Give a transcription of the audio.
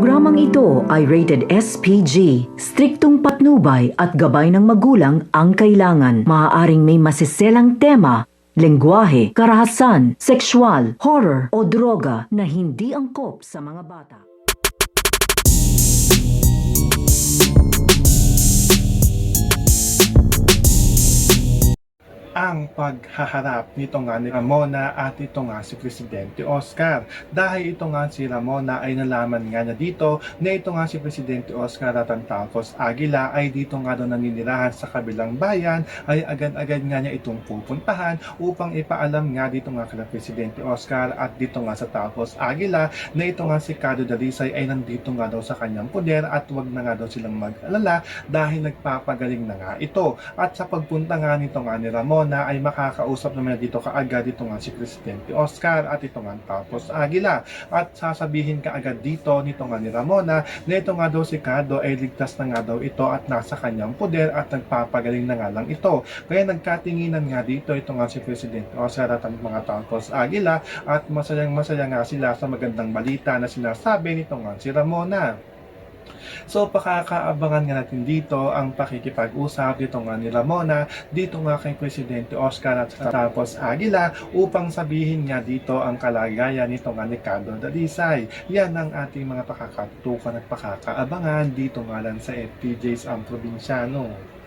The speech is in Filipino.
programang ito ay rated SPG. Striktong patnubay at gabay ng magulang ang kailangan. Maaaring may masiselang tema, lengguwahe, karahasan, sexual, horror o droga na hindi angkop sa mga bata. Ang paghaharap nito nga ni Ramona at ito nga si Presidente Oscar. Dahil ito nga si Ramona ay nalaman nga niya dito na ito nga si Presidente Oscar at ang Talcos Aguila ay dito nga daw naninirahan sa kabilang bayan, ay agad-agad nga niya itong pupuntahan upang ipaalam nga dito nga kala Presidente Oscar at dito nga sa Talcos Aguila na ito nga si Cardo Dalisay ay nandito nga daw sa kanyang poder at wag na nga daw silang mag-alala dahil nagpapagaling na nga ito. At sa pagpunta nga nito nga ni Ramona ay makakausap naman dito kaagad ito nga si Presidente Oscar at ito nga Talcos Aguila at sasabihin kaagad dito nito nga ni Ramona na ito nga daw si Cardo ay ligtas na nga daw ito at nasa kanyang poder at nagpapagaling na nga lang ito. Kaya nagkatinginan nga dito ito nga si Presidente Oscar at ang mga Talcos Aguila at masayang masaya nga sila sa magandang balita na sinasabi nito nga si Ramona. So pakakaabangan nga natin dito ang pakikipag-usap dito nga ni Ramona dito nga kay Presidente Oscar at Talcos Aguila upang sabihin nga dito ang kalagayan nito nga ni Cardo Dalisay. Yan ang ating mga pakakatutukan at pakakaabangan dito nga lang sa FPJs ang Probinsyano.